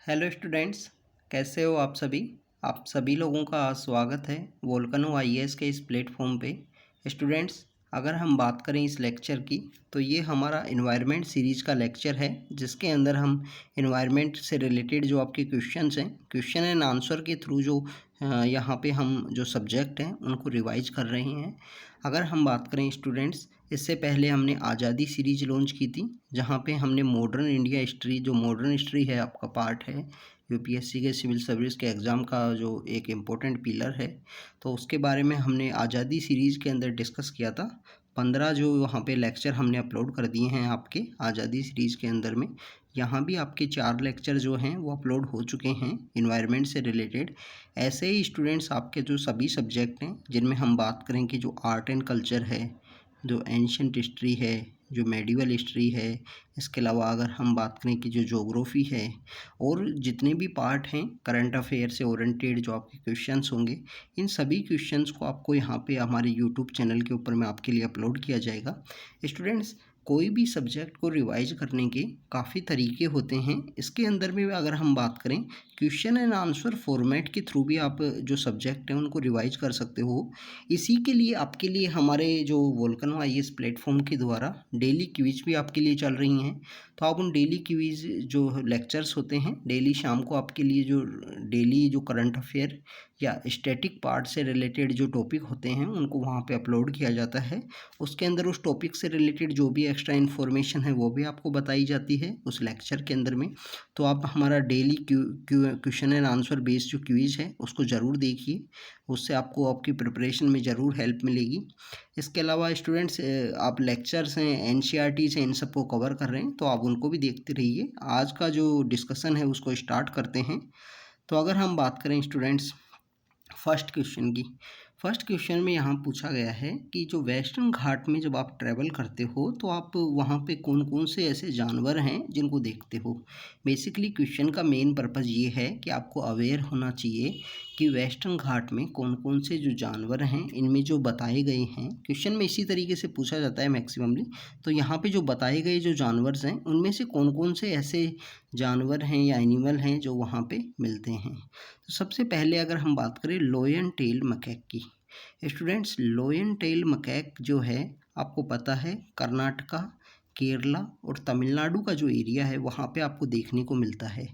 Hello students, कैसे हो आप सभी लोगों का स्वागत है वोल्केनो आईएएस के इस प्लेटफॉर्म पे। स्टूडेंट्स, अगर हम बात करें इस लेक्चर की तो ये हमारा इन्वायरमेंट सीरीज़ का लेक्चर है, जिसके अंदर हम इन्वायरमेंट से रिलेटेड जो आपके क्वेश्चंस हैं, क्वेश्चन एंड आंसर के थ्रू जो यहाँ पे हम जो सब्जेक्ट हैं उनको रिवाइज कर रहे हैं। अगर हम बात करें स्टूडेंट्स, इससे पहले हमने आज़ादी सीरीज लॉन्च की थी, जहाँ पे हमने मॉडर्न इंडिया हिस्ट्री, जो मॉडर्न हिस्ट्री है आपका पार्ट है यूपीएससी के सिविल सर्विस के एग्ज़ाम का जो एक इम्पोर्टेंट पिलर है, तो उसके बारे में हमने आज़ादी सीरीज़ के अंदर डिस्कस किया था। 15 जो वहाँ पे लेक्चर हमने अपलोड कर दिए हैं आपके आज़ादी सीरीज़ के अंदर में। यहाँ भी आपके 4 लेक्चर जो हैं वो अपलोड हो चुके हैं इन्वायरमेंट से रिलेटेड। ऐसे ही स्टूडेंट्स आपके जो सभी सब्जेक्ट हैं, जिनमें हम बात करें कि जो आर्ट एंड कल्चर है, जो एंशिएंट हिस्ट्री है, जो मेडिवल हिस्ट्री है, इसके अलावा अगर हम बात करें कि जो ज्योग्राफी है, और जितने भी पार्ट हैं करंट अफेयर से ओरिएंटेड जो आपके क्वेश्चंस होंगे, इन सभी क्वेश्चंस को आपको यहाँ पे हमारे यूट्यूब चैनल के ऊपर में आपके लिए अपलोड किया जाएगा। स्टूडेंट्स, कोई भी सब्जेक्ट को रिवाइज करने के काफ़ी तरीके होते हैं। इसके अंदर में अगर हम बात करें, क्वेश्चन एंड आंसर फॉर्मेट के थ्रू भी आप जो सब्जेक्ट हैं उनको रिवाइज कर सकते हो। इसी के लिए आपके लिए हमारे जो वोल्केनो आईएएस प्लेटफॉर्म के द्वारा डेली क्विज भी आपके लिए चल रही हैं। तो आप उन डेली क्विज जो लेक्चर्स होते हैं, डेली शाम को आपके लिए जो डेली जो करंट अफेयर या स्टैटिक पार्ट से रिलेटेड जो टॉपिक होते हैं उनको वहाँ पे अपलोड किया जाता है। उसके अंदर उस टॉपिक से रिलेटेड जो भी एक्स्ट्रा इन्फॉर्मेशन है वो भी आपको बताई जाती है उस लेक्चर के अंदर में। तो आप हमारा daily question and answer based जो क्विज है उसको ज़रूर देखिए, उससे आपको आपकी प्रिपरेशन में ज़रूर हेल्प मिलेगी। इसके अलावा स्टूडेंट्स, आप लेक्चर्स हैं एनसीईआरटी से इन सबको कवर कर रहे हैं, तो आप उनको भी देखते रहिए। आज का जो डिस्कशन है उसको स्टार्ट करते हैं। तो अगर हम बात करें स्टूडेंट्स फर्स्ट क्वेश्चन में यहाँ पूछा गया है कि जो वेस्टर्न घाट में जब आप ट्रैवल करते हो तो आप वहाँ पे कौन कौन से ऐसे जानवर हैं जिनको देखते हो। बेसिकली क्वेश्चन का मेन पर्पज़ ये है कि आपको अवेयर होना चाहिए कि वेस्टर्न घाट में कौन कौन से जो जानवर हैं इनमें जो बताए गए हैं। क्वेश्चन में इसी तरीके से पूछा जाता है मैक्सिममली। तो यहाँ पे जो बताए गए जो जानवर हैं उनमें से कौन कौन से ऐसे जानवर हैं या एनिमल हैं जो वहाँ पे मिलते हैं। तो सबसे पहले अगर हम बात करें लोयन टेल मकैक की, स्टूडेंट्स लोयन टेल मकैक जो है आपको पता है कर्नाटका, केरला और तमिलनाडु का जो एरिया है वहाँ पे आपको देखने को मिलता है।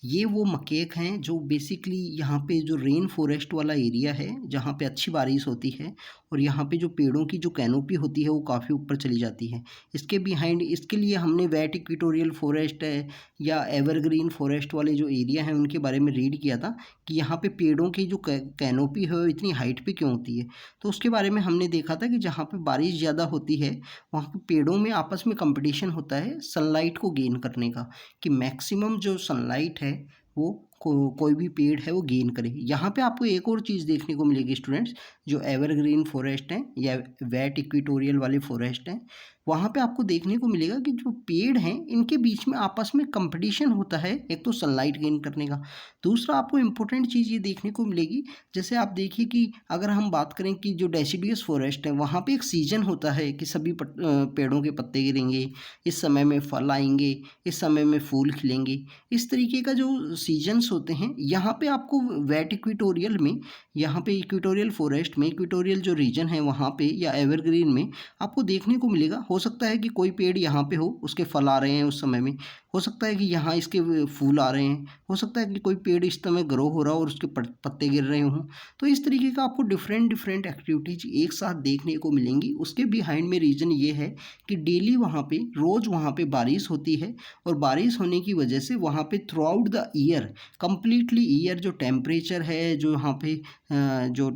ये वो मकैक हैं जो बेसिकली यहाँ पे जो रेन फॉरेस्ट वाला एरिया है जहाँ पे अच्छी बारिश होती है, और यहाँ पे जो पेड़ों की जो कैनोपी होती है वो काफ़ी ऊपर चली जाती है। इसके बिहाइंड इसके लिए हमने वेट इक्वेटोरियल फॉरेस्ट है या एवरग्रीन फॉरेस्ट वाले जो एरिया हैं उनके बारे में रीड किया था कि यहाँ पे पेड़ों की जो कैनोपी है वो इतनी हाइट पे क्यों होती है। तो उसके बारे में हमने देखा था कि जहाँ पे बारिश ज़्यादा होती है वहाँ पे पेड़ों में आपस में कंपटीशन होता है सनलाइट को गेन करने का, कि मैक्सिमम जो सनलाइट है वो कोई भी पेड़ है वो गेन करे। यहाँ पे आपको एक और चीज़ देखने को मिलेगी स्टूडेंट्स, जो एवरग्रीन फॉरेस्ट हैं या वेट इक्वेटोरियल वाले फॉरेस्ट हैं, वहाँ पे आपको देखने को मिलेगा कि जो पेड़ हैं इनके बीच में आपस में कंपटीशन होता है, एक तो सनलाइट गेन करने का। दूसरा आपको इम्पोर्टेंट चीज़ ये देखने को मिलेगी, जैसे आप देखिए कि अगर हम बात करें कि जो डेसिडियस फॉरेस्ट है वहाँ पे एक सीजन होता है कि सभी पेड़ों के पत्ते गिरेंगे, इस समय में फल आएंगे, इस समय में फूल खिलेंगे। इस तरीके का जो सीजन्स होते हैं यहाँ पे आपको वेट इक्वेटोरियल में, यहाँ पे इक्वेटोरियल फॉरेस्ट में, इक्वेटोरियल जो रीजन है वहाँ पे या एवरग्रीन में आपको देखने को मिलेगा। हो सकता है कि कोई पेड़ यहाँ पे हो उसके फल आ रहे हैं उस समय में, हो सकता है कि यहाँ इसके फूल आ रहे हैं, हो सकता है कि कोई पेड़ इस समय ग्रो हो रहा हो और उसके पत्ते गिर रहे हों। तो इस तरीके का आपको डिफरेंट डिफरेंट एक्टिविटीज एक साथ देखने को मिलेंगी। उसके बिहाइंड में रीज़न ये है कि डेली वहाँ पे रोज़ वहाँ पे बारिश होती है, और बारिश होने की वजह से वहाँ पे through out the year, completely year जो टेम्परेचर है, जो यहाँ पे जो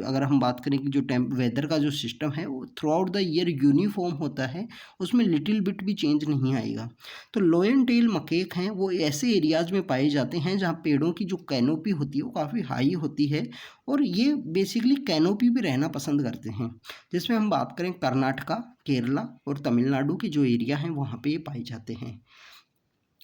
अगर हम बात करें कि जो वेदर का जो सिस्टम है वो through out the year uniform होता है, उसमें लिटिल बिट भी चेंज नहीं आएगा। तो लोयन टेल मकैक हैं वो ऐसे एरियाज में पाए जाते हैं जहाँ पेड़ों की जो कैनोपी होती है वो काफ़ी हाई होती है, और ये बेसिकली कैनोपी पे रहना पसंद करते हैं। जिसमें हम बात करें कर्नाटका, केरला और तमिलनाडु के जो एरिया हैं वहाँ पे ये पाए जाते हैं।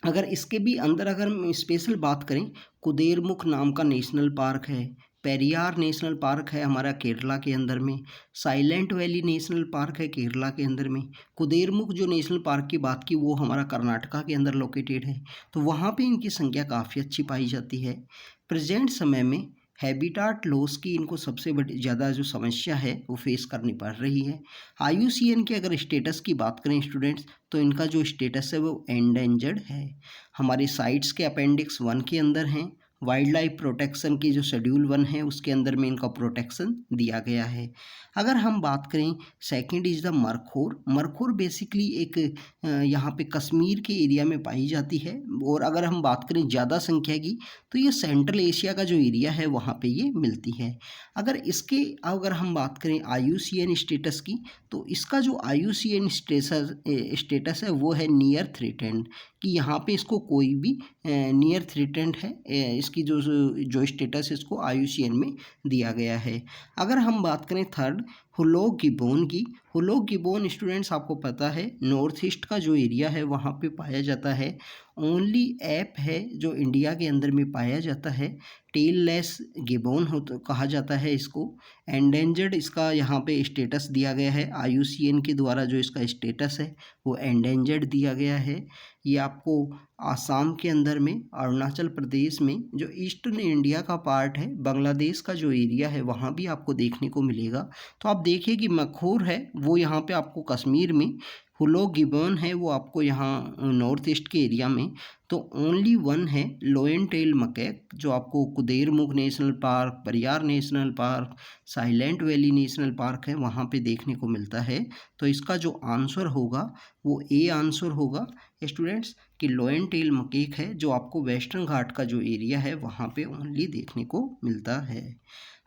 अगर इसके भी अंदर अगर हम स्पेशल बात करें, कुदेरमुख नाम का नेशनल पार्क है, पेरियार नेशनल पार्क है हमारा केरला के अंदर में, साइलेंट वैली नेशनल पार्क है केरला के अंदर में, कुदेरमुख जो नेशनल पार्क की बात की वो हमारा कर्नाटका के अंदर लोकेटेड है। तो वहाँ पे इनकी संख्या काफ़ी अच्छी पाई जाती है। प्रेजेंट समय में हैबिटाट लॉस की इनको सबसे बड़ी ज़्यादा जो समस्या है वो फेस करनी पड़ रही है। IUCN के अगर स्टेटस की बात करें स्टूडेंट्स, तो इनका जो स्टेटस है वो एंडेंजर्ड है। हमारे साइट्स के अपेंडिक्स 1 के अंदर हैं। वाइल्ड लाइफ प्रोटेक्शन की जो शेड्यूल 1 है उसके अंदर में इनका प्रोटेक्शन दिया गया है। अगर हम बात करें सेकंड इज़ द मरखोर। मरखोर बेसिकली एक यहाँ पे कश्मीर के एरिया में पाई जाती है, और अगर हम बात करें ज़्यादा संख्या की तो ये सेंट्रल एशिया का जो एरिया है वहाँ पे ये मिलती है। अगर हम बात करें IUCN स्टेटस की, तो इसका जो IUCN स्टेटस है वो है नियर थ्रेटेंड, कि यहाँ पे इसको कोई भी नियर थ्रेटेंड है, इसकी जो स्टेटस है इसको IUCN में दिया गया है। अगर हम बात करें थर्ड हुलॉक गिबोन की, हुलॉक गिबोन स्टूडेंट्स आपको पता है नॉर्थ ईस्ट का जो एरिया है वहाँ पे पाया जाता है। ओनली ऐप है जो इंडिया के अंदर में पाया जाता है। टेललेस गिबोन हो तो कहा जाता है इसको। एंडेंजर्ड इसका यहाँ पे स्टेटस दिया गया है, IUCN के द्वारा जो इसका स्टेटस है वो एंडेंजर्ड दिया गया है। ये आपको आसाम के अंदर में, अरुणाचल प्रदेश में, जो ईस्टर्न इंडिया का पार्ट है, बांग्लादेश का जो एरिया है वहाँ भी आपको देखने को मिलेगा। तो आप देखिए कि मखोर है वो यहाँ पे आपको कश्मीर में, हुलॉक गिबोन है वो आपको यहाँ नॉर्थ ईस्ट के एरिया में। तो ओनली वन है लोयन टेल मकैक जो आपको Kudremukh national park, Pariyar national park, silent valley national park है वहाँ पे देखने को मिलता है। तो इसका जो आंसर होगा वो ए आंसर होगा स्टूडेंट्स, कि लोयन टेल मकैक है जो आपको वेस्टर्न घाट का जो एरिया है वहाँ पे ओनली देखने को मिलता है।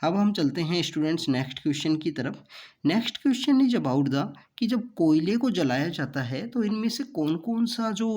अब हम चलते हैं स्टूडेंट्स नेक्स्ट क्वेश्चन की तरफ। Next question is about the, कि जब कोयले को जलाया जाता है तो इनमें से कौन कौन सा जो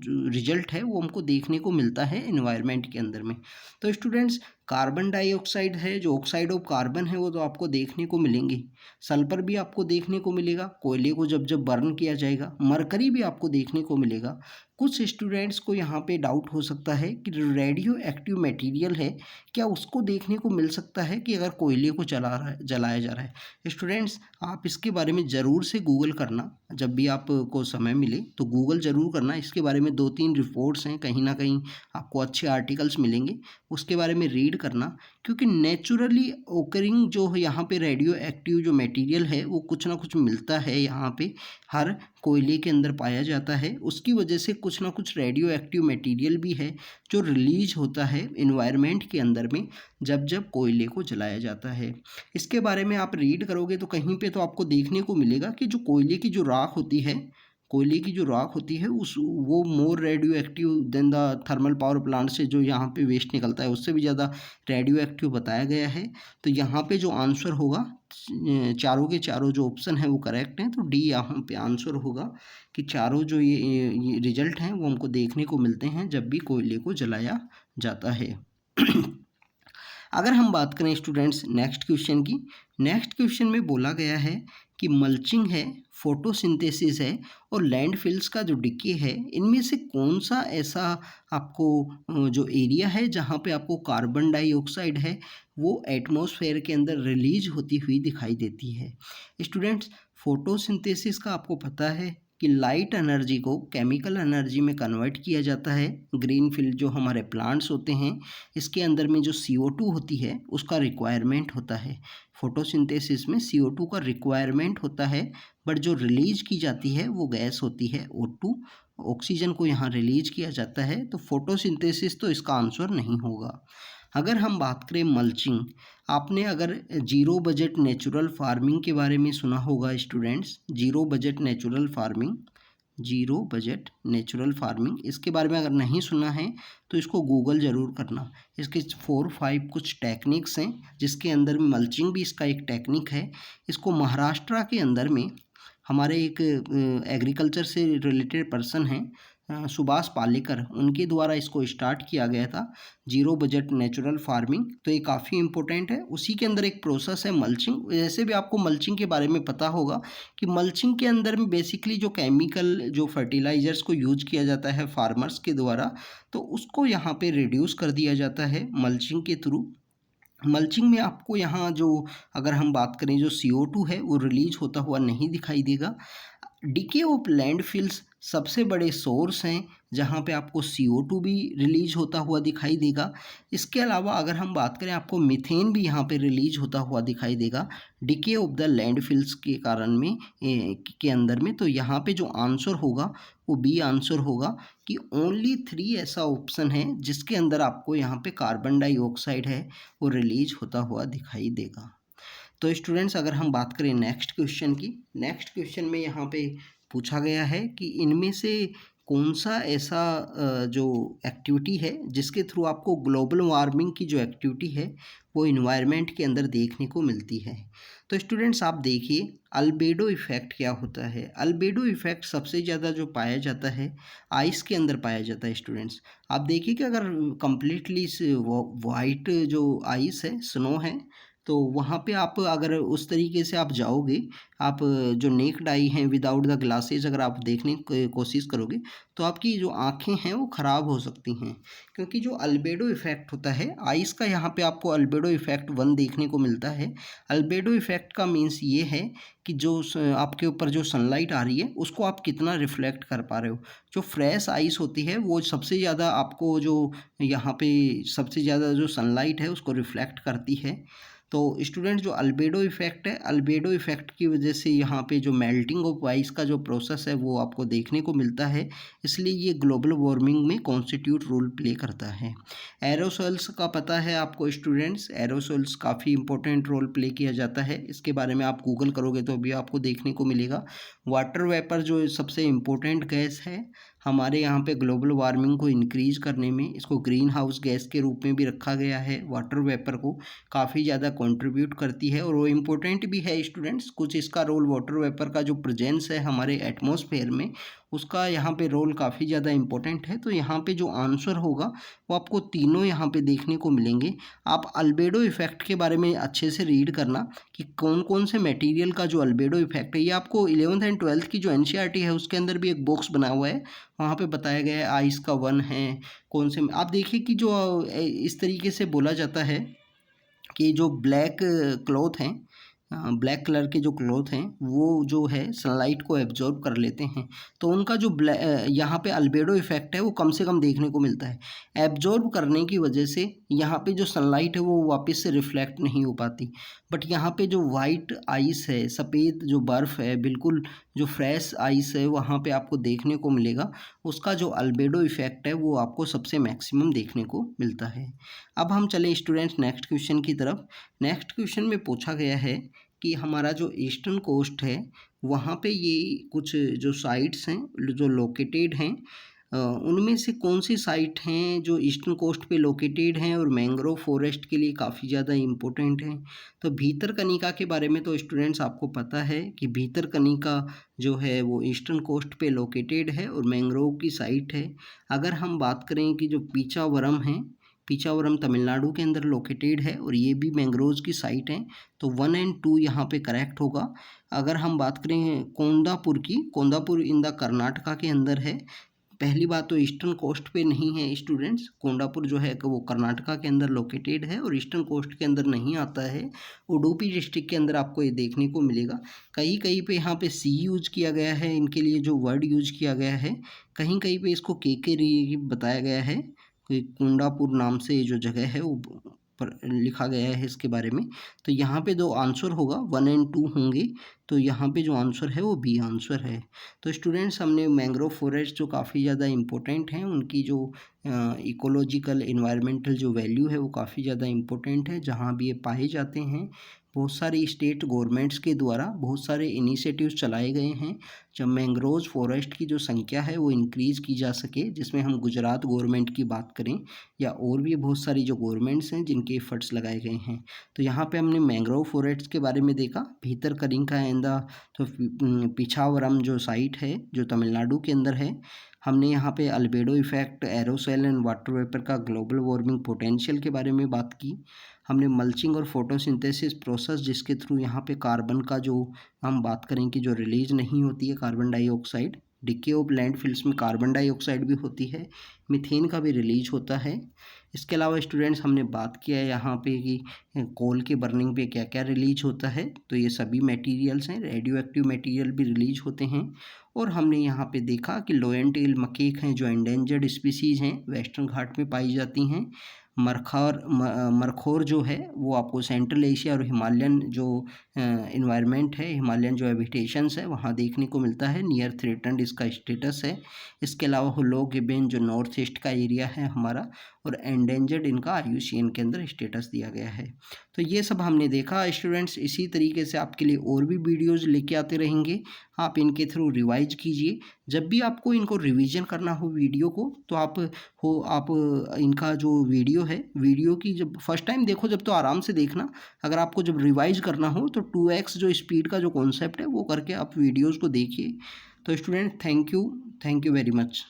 रिजल्ट है वो हमको देखने को मिलता है एनवायरनमेंट के अंदर में। तो स्टूडेंट्स कार्बन डाइऑक्साइड है, जो ऑक्साइड ऑफ कार्बन है वो तो आपको देखने को मिलेंगे। सल्फर भी आपको देखने को मिलेगा कोयले को जब जब बर्न किया जाएगा। मरकरी भी आपको देखने को मिलेगा। कुछ स्टूडेंट्स को यहाँ पे डाउट हो सकता है कि रेडियो एक्टिव मटेरियल है क्या उसको देखने को मिल सकता है कि अगर कोयले को जलाया जा रहा है। स्टूडेंट्स आप इसके बारे में ज़रूर से गूगल करना, जब भी आपको समय मिले तो गूगल ज़रूर करना। इसके बारे में 2-3 रिपोर्ट्स हैं, कहीं ना कहीं आपको अच्छे आर्टिकल्स मिलेंगे, उसके बारे में रीड करना। क्योंकि नेचुरली ओकरिंग जो यहाँ पे रेडियो एक्टिव जो मटेरियल है वो कुछ ना कुछ मिलता है, यहाँ पे हर कोयले के अंदर पाया जाता है। उसकी वजह से कुछ ना कुछ रेडियो एक्टिव मटेरियल भी है जो रिलीज होता है इन्वायरमेंट के अंदर में जब जब कोयले को जलाया जाता है। इसके बारे में आप रीड करोगे तो कहीं पे तो आपको देखने को मिलेगा कि जो कोयले की जो राख होती है, कोयले की जो राख होती है वो more radioactive than the thermal power plant से जो यहाँ पे वेस्ट निकलता है उससे भी ज़्यादा रेडियो एक्टिव बताया गया है। तो यहाँ पे जो आंसर होगा, चारों के चारों जो ऑप्शन है वो करेक्ट हैं। तो डी यहाँ पे आंसर होगा कि चारों जो ये रिजल्ट हैं वो हमको देखने को मिलते हैं जब भी कोयले को जलाया जाता है। अगर हम बात करें स्टूडेंट्स नेक्स्ट क्वेश्चन की, नेक्स्ट क्वेश्चन में बोला गया है कि मल्चिंग है, फोटोसिंथेसिस है और लैंडफिल्स का जो डिके है, इनमें से कौन सा ऐसा आपको जो एरिया है जहाँ पे आपको कार्बन डाइऑक्साइड है वो एटमॉस्फेयर के अंदर रिलीज होती हुई दिखाई देती है। स्टूडेंट्स फोटोसिंथेसिस का आपको पता है कि लाइट एनर्जी को केमिकल एनर्जी में कन्वर्ट किया जाता है। ग्रीन फील्ड जो हमारे प्लांट्स होते हैं इसके अंदर में जो CO2 होती है उसका रिक्वायरमेंट होता है। फोटोसिंथेसिस में CO2 का रिक्वायरमेंट होता है, बट जो रिलीज की जाती है वो गैस होती है O2, ऑक्सीजन को यहाँ रिलीज किया जाता है। तो फोटोसिंथेसिस तो इसका आंसर नहीं होगा। अगर हम बात करें मल्चिंग, आपने अगर जीरो बजट नेचुरल फार्मिंग के बारे में सुना होगा students, zero budget natural farming, zero budget natural farming, इसके बारे में अगर नहीं सुना है तो इसको गूगल ज़रूर करना। इसके 4-5 कुछ टेक्निक्स हैं जिसके अंदर मल्चिंग भी इसका एक टेक्निक है। इसको महाराष्ट्र के अंदर में हमारे एक एग्रीकल्चर से रिलेटेड पर्सन हैं सुभाष पालेकर, उनके द्वारा इसको स्टार्ट किया गया था जीरो बजट नेचुरल फार्मिंग। तो ये काफ़ी इंपॉर्टेंट है। उसी के अंदर एक प्रोसेस है मल्चिंग। जैसे भी आपको मल्चिंग के बारे में पता होगा कि मल्चिंग के अंदर में बेसिकली जो केमिकल जो फर्टिलाइजर्स को यूज किया जाता है फार्मर्स के द्वारा, तो उसको यहाँ पे रिड्यूस कर दिया जाता है मल्चिंग के थ्रू। मल्चिंग में आपको यहाँ जो अगर हम बात करें जो CO2 है वो रिलीज होता हुआ नहीं दिखाई देगा। डीके ऑफ लैंडफिल्स सबसे बड़े सोर्स हैं जहाँ पे आपको CO2 भी रिलीज होता हुआ दिखाई देगा। इसके अलावा अगर हम बात करें आपको मीथेन भी यहाँ पे रिलीज होता हुआ दिखाई देगा डीके ऑफ द लैंडफिल्स के कारण में के अंदर में। तो यहाँ पे जो आंसर होगा वो बी आंसर होगा कि ओनली 3 ऐसा ऑप्शन है जिसके अंदर आपको यहाँ पे कार्बन डाइऑक्साइड है वो रिलीज होता हुआ दिखाई देगा। तो स्टूडेंट्स अगर हम बात करें नेक्स्ट क्वेश्चन की, नेक्स्ट क्वेश्चन में यहाँ पे पूछा गया है कि इनमें से कौन सा ऐसा जो एक्टिविटी है जिसके थ्रू आपको ग्लोबल वार्मिंग की जो एक्टिविटी है वो इन्वायरमेंट के अंदर देखने को मिलती है। तो स्टूडेंट्स आप देखिए अल्बेडो इफ़ेक्ट क्या होता है। अल्बेडो इफ़ेक्ट सबसे ज़्यादा जो पाया जाता है आइस के अंदर पाया जाता है। स्टूडेंट्स आप देखिए कि अगर कम्प्लीटली वाइट जो आइस है स्नो है तो वहाँ पे आप अगर उस तरीके से आप जाओगे, आप जो नेक्ड आई हैं विदाउट द ग्लासेस अगर आप देखने की कोशिश करोगे तो आपकी जो आँखें हैं वो ख़राब हो सकती हैं। क्योंकि जो अल्बेडो इफ़ेक्ट होता है आइस का यहाँ पे आपको अल्बेडो इफ़ेक्ट 1 देखने को मिलता है। अल्बेडो इफ़ेक्ट का मीन्स ये है कि जो आपके ऊपर जो सनलाइट आ रही है उसको आप कितना रिफ्लेक्ट कर पा रहे हो। जो फ्रेश आइस होती है वो सबसे ज़्यादा आपको जो यहाँ पे सबसे ज़्यादा जो सनलाइट है उसको रिफ्लेक्ट करती है। तो स्टूडेंट जो अल्बेडो इफ़ेक्ट है, अल्बेडो इफ़ेक्ट की वजह से यहाँ पे जो मेल्टिंग ऑफ आइस का जो प्रोसेस है वो आपको देखने को मिलता है। इसलिए ये ग्लोबल वार्मिंग में कॉन्स्टिट्यूट रोल प्ले करता है। एरोसोल्स का पता है आपको स्टूडेंट्स, एरोसोल्स काफ़ी इंपॉर्टेंट रोल प्ले किया जाता है। इसके बारे में आप गूगल करोगे तो अभी आपको देखने को मिलेगा। वाटर वेपर जो सबसे इम्पोर्टेंट गैस है हमारे यहाँ पे ग्लोबल वार्मिंग को इंक्रीज करने में, इसको ग्रीन हाउस गैस के रूप में भी रखा गया है। वाटर वेपर को काफ़ी ज़्यादा कंट्रीब्यूट करती है और वो इम्पोर्टेंट भी है स्टूडेंट्स। कुछ इसका रोल वाटर वेपर का जो प्रेजेंस है हमारे एटमॉस्फेयर में उसका यहाँ पे रोल काफ़ी ज़्यादा इम्पोर्टेंट है। तो यहाँ पे जो आंसर होगा वो आपको तीनों यहाँ पे देखने को मिलेंगे। आप अल्बेडो इफ़ेक्ट के बारे में अच्छे से रीड करना कि कौन कौन से मटेरियल का जो अल्बेडो इफ़ेक्ट है ये आपको 11th एंड 12th की जो एनसीईआरटी है उसके अंदर भी एक बॉक्स बना हुआ है, वहाँ पे बताया गया है आइस का 1 है कौन से। आप देखिए कि जो इस तरीके से बोला जाता है कि जो ब्लैक क्लॉथ हैं, ब्लैक कलर के जो क्लॉथ हैं वो जो है सनलाइट को एब्जॉर्ब कर लेते हैं। तो उनका जो यहाँ पे अल्बेडो इफ़ेक्ट है वो कम से कम देखने को मिलता है। एब्जॉर्ब करने की वजह से यहाँ पे जो सनलाइट है वो वापस से रिफ्लेक्ट नहीं हो पाती। बट यहाँ पे जो वाइट आइस है, सफ़ेद जो बर्फ़ है, बिल्कुल जो फ्रेश आइस है वहाँ पे आपको देखने को मिलेगा। उसका जो अल्बेडो इफ़ेक्ट है वो आपको सबसे मैक्सिमम देखने को मिलता है। अब हम चलें स्टूडेंट्स नेक्स्ट क्वेश्चन की तरफ। नेक्स्ट क्वेश्चन में पूछा गया है कि हमारा जो ईस्टर्न कोस्ट है वहाँ पे ये कुछ जो साइट्स हैं जो लोकेटेड हैं, उनमें से कौन सी साइट हैं जो ईस्टर्न कोस्ट पे लोकेटेड हैं और मैंग्रोव फॉरेस्ट के लिए काफ़ी ज़्यादा इम्पोर्टेंट हैं। तो भीतरकनिका के बारे में तो स्टूडेंट्स आपको पता है कि भीतरकनिका जो है वो ईस्टर्न कोस्ट पे लोकेटेड है और मैंग्रोव की साइट है। अगर हम बात करें कि जो पीचावरम है, पीचावरम तमिलनाडु के अंदर लोकेटेड है और ये भी मैंग्रोव्स की साइट है। तो 1 एंड 2 यहाँ पे करेक्ट होगा। अगर हम बात करें कोंडापुर की, कोंडापुर इन द कर्नाटका के अंदर है। पहली बात तो ईस्टर्न कोस्ट पे नहीं है स्टूडेंट्स, कोंडापुर जो है कि वो कर्नाटका के अंदर लोकेटेड है और ईस्टर्न कोस्ट के अंदर नहीं आता है। उडुपी डिस्ट्रिक्ट के अंदर आपको ये देखने को मिलेगा। कहीं कहीं पे यहाँ पे सी यूज किया गया है, इनके लिए जो वर्ड यूज किया गया है, कहीं कहीं पे इसको के बताया गया है। कोई कुंडापुर नाम से ये जो जगह है वो पर लिखा गया है इसके बारे में। तो यहाँ पे दो आंसर होगा 1 एंड 2 होंगे। तो यहाँ पे जो आंसर है वो बी आंसर है। तो स्टूडेंट्स हमने मैंग्रोव फॉरेस्ट जो काफ़ी ज़्यादा इम्पोर्टेंट हैं उनकी जो इकोलॉजिकल इन्वायरमेंटल जो वैल्यू है वो काफ़ी ज़्यादा इम्पोर्टेंट है। जहाँ भी ये पाए जाते हैं बहुत सारी स्टेट गवर्नमेंट्स के द्वारा बहुत सारे इनिशिएटिव्स चलाए गए हैं जब मैंग्रोव फॉरेस्ट की जो संख्या है वो इंक्रीज़ की जा सके, जिसमें हम गुजरात गवर्नमेंट की बात करें या और भी बहुत सारी जो गवर्नमेंट्स हैं जिनके एफर्ट्स लगाए गए हैं। तो यहाँ पे हमने मैंग्रोव फॉरेस्ट के बारे में देखा, भीतरकनिका एंड द तो पिछावरम जो साइट है जो तमिलनाडु के अंदर है। हमने यहाँ पे albedo effect, aerosol and water vapour का ग्लोबल वार्मिंग पोटेंशियल के बारे में बात की। हमने मल्चिंग और फोटोसिंथेसिस प्रोसेस जिसके थ्रू यहाँ पे कार्बन का जो हम बात करें कि जो रिलीज नहीं होती है carbon dioxide, decay of landfills में कार्बन डाइऑक्साइड भी होती है। मीथेन का भी रिलीज होता है। इसके अलावा स्टूडेंट्स हमने बात किया है यहाँ पे कि कोल के बर्निंग पे क्या क्या रिलीज होता है, तो ये सभी मटेरियल्स हैं, रेडियो एक्टिव मटेरियल भी रिलीज होते हैं। और हमने यहाँ पे देखा कि लोयन टेल मकेक हैं जो एंडेंजर्ड स्पीसीज़ हैं, वेस्टर्न घाट में पाई जाती हैं। मरखोर जो है वो आपको सेंट्रल एशिया और हिमालयन जो इन्वायरमेंट है, हिमालयन जो हैबिटेशंस है वहाँ देखने को मिलता है, नियर थ्रेटन्ड इसका स्टेटस है। इसके अलावा हुलो गिबन जो नॉर्थ ईस्ट का एरिया है हमारा, और एंडेंजर्ड इनका IUCN के अंदर स्टेटस दिया गया है। तो ये सब हमने देखा स्टूडेंट्स। इसी तरीके से आपके लिए और भी वीडियोस लेके आते रहेंगे, आप इनके थ्रू रिवाइज कीजिए। जब भी आपको इनको रिवीजन करना हो वीडियो को, तो आप इनका जो वीडियो है, वीडियो की जब फर्स्ट टाइम देखो जब, तो आराम से देखना। अगर आपको जब रिवाइज करना हो तो 2x जो स्पीड का जो कॉन्सेप्ट है वो करके आप वीडियोज़ को देखिए। तो student thank you very much.